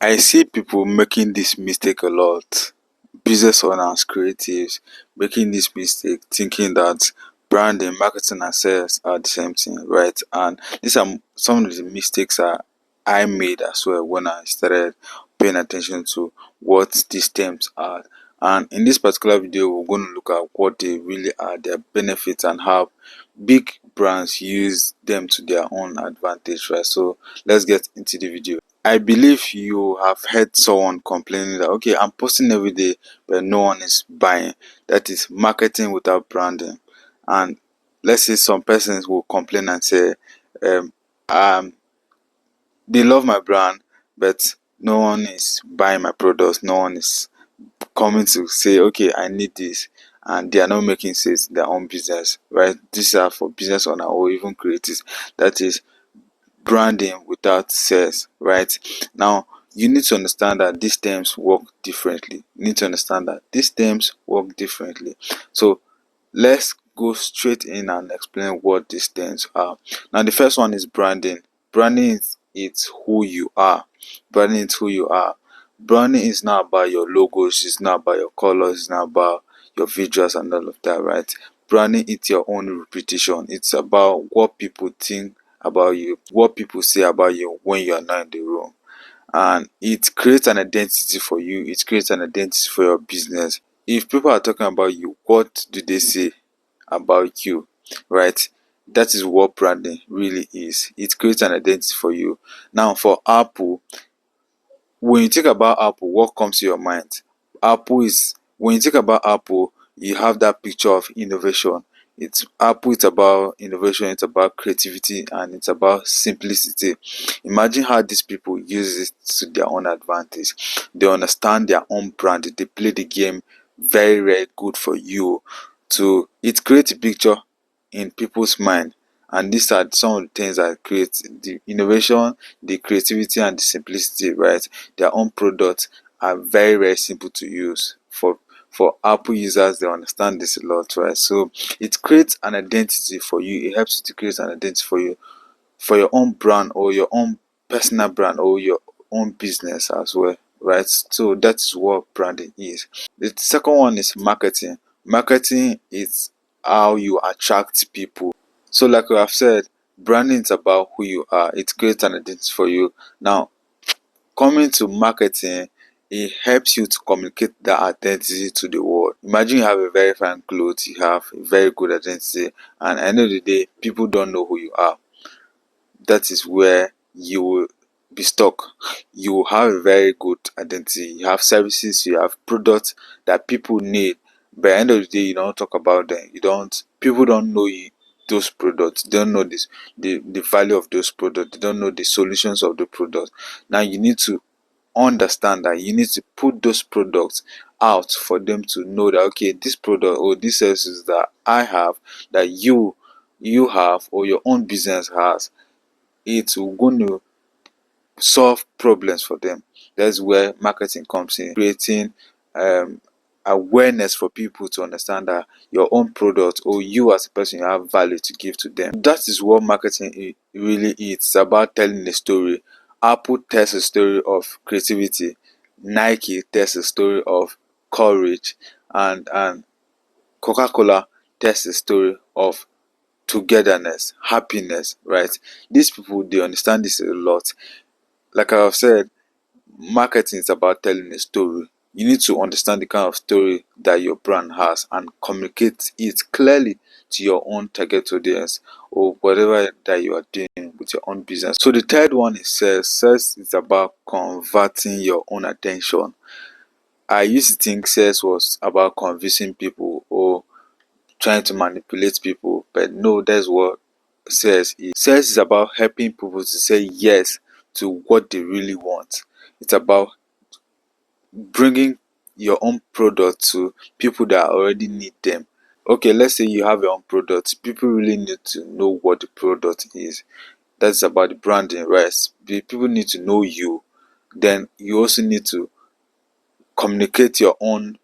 I see people making this mistake a lot. Business owners, creatives making this mistake, thinking that branding, marketing, and sales are the same thing, right? And these are some of the mistakes that I made as well when I started paying attention to what these terms are. And in this particular video, we're going to look at what they really are, their benefits, and how big brands use them to their own advantage, right? So let's get into the video. I believe you have heard someone complaining that, okay, I'm posting every day, but no one is buying. That is marketing without branding. And let's say some persons will complain and say, um, um, they love my brand, but no one is buying my products. No one is coming to say, okay, I need this. And they are not making sales in their own business, right? These are for business owner or even creators. That is branding without sales, right? Now, you need to understand that these terms work differently. You need to understand that these terms work differently. So let's go straight in and explain what these terms are. Now, the first one is branding. Branding is it's who you are. Branding is who you are. Branding is not about your logos, it's not about your colors, it's not about your visuals and all of that, right? Branding is your own reputation. It's about what people think about you, what people say about you when you are not in the room. And it creates an identity for you, it creates an identity for your business. If people are talking about you, what do they say about you, right? That is what branding really is. It creates an identity for you. Now, for Apple, when you think about Apple, what comes to your mind? Apple is When you think about Apple, you have that picture of innovation. It's Apple, it's about innovation, it's about creativity, and it's about simplicity. Imagine how these people use it to their own advantage. They understand their own brand, they play the game very, very good for you. To it creates a picture in people's mind, and these are some of the things that create the innovation, the creativity, and the simplicity, right? Their own products are very, very simple to use. For Apple users, they understand this a lot, right? So it creates an identity for you. It helps you to create an identity for you, for your own brand or your own personal brand or your own business as well, right? So that is what branding is. The second one is marketing. Marketing is how you attract people. So like we have said, branding is about who you are. It creates an identity for you. Now, coming to marketing, it helps you to communicate that identity to the world. Imagine you have a very fine clothes, you have a very good identity, and at the end of the day, people don't know who you are. That is where you will be stuck. You will have a very good identity. You have services, you have products that people need, but at the end of the day, you don't talk about them. People don't know you, those products. They don't know the value of those products. They don't know the solutions of the product. Now you need to understand that you need to put those products out for them to know that, okay, this product or these services that I have, that you have, or your own business has, it's going to solve problems for them. That's where marketing comes in, creating awareness for people to understand that your own product or you as a person, you have value to give to them. That is what marketing really is. It's about telling a story. Apple tells a story of creativity, Nike tells a story of courage, and Coca-Cola tells a story of togetherness, happiness, right? These people, they understand this a lot. Like I have said, marketing is about telling a story. You need to understand the kind of story that your brand has and communicate it clearly to your own target audience or whatever that you are doing with your own business. So the third one is sales. Sales is about converting your own attention. I used to think sales was about convincing people or trying to manipulate people, but no, that's what sales is. Sales is about helping people to say yes to what they really want. It's about bringing your own product to people that already need them. Okay, let's say you have your own product. People really need to know what the product is. That's about the branding, right? People need to know you. Then you also need to communicate your own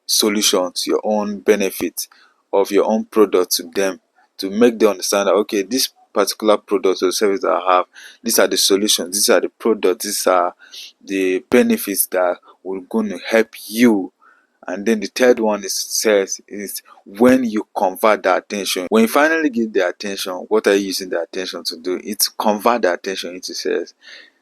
solutions, your own benefits of your own product to them, to make them understand that, okay, this particular product or service that I have. These are the solutions, these are the products, these are the benefits that will going to help you. And then the third one is when you convert the attention. When you finally get the attention, what are you using the attention to do? It's convert the attention into sales.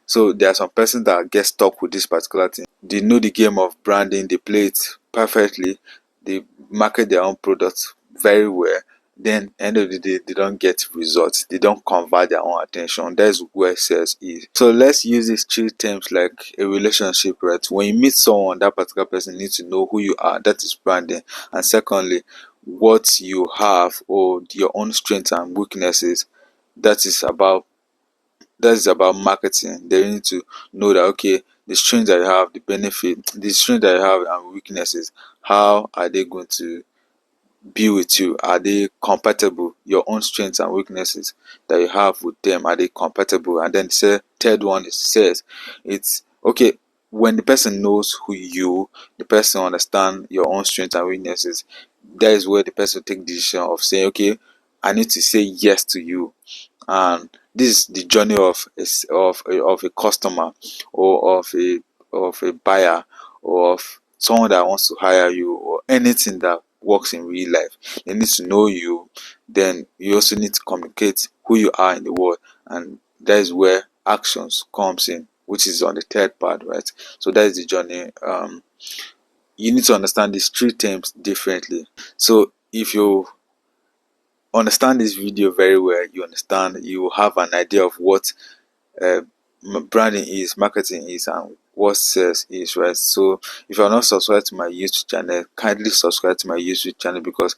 So there are some persons that get stuck with this particular thing. They know the game of branding, they play it perfectly, they market their own products very well. Then end of the day, they don't get results. They don't convert their own attention. That's where sales is. So let's use these three terms like a relationship, right? When you meet someone, that particular person needs to know who you are. That is branding. And secondly, what you have or your own strengths and weaknesses. That is about marketing. They need to know that okay, the strengths that you have, the benefit, the strengths that you have and weaknesses, how are they going to be with you? Are they compatible? Your own strengths and weaknesses that you have with them, are they compatible? And then third one is says it's okay when the person knows who you, the person understand your own strengths and weaknesses. That is where the person take the decision of saying, okay, I need to say yes to you. And this is the journey of a customer or of a buyer or of someone that wants to hire you or anything that works in real life. They need to know you. Then you also need to communicate who you are in the world, and that is where actions comes in, which is on the third part, right? So that is the journey. You need to understand these three terms differently. So if you understand this video very well, you have an idea of what uh, branding is, marketing is, and what sales is, right? So if you're not subscribed to my YouTube channel, kindly subscribe to my YouTube channel, because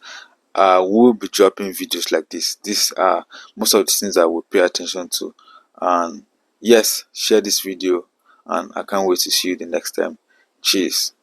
I will be dropping videos like this. These are most of the things I will pay attention to. And yes, share this video, and I can't wait to see you the next time. Cheers.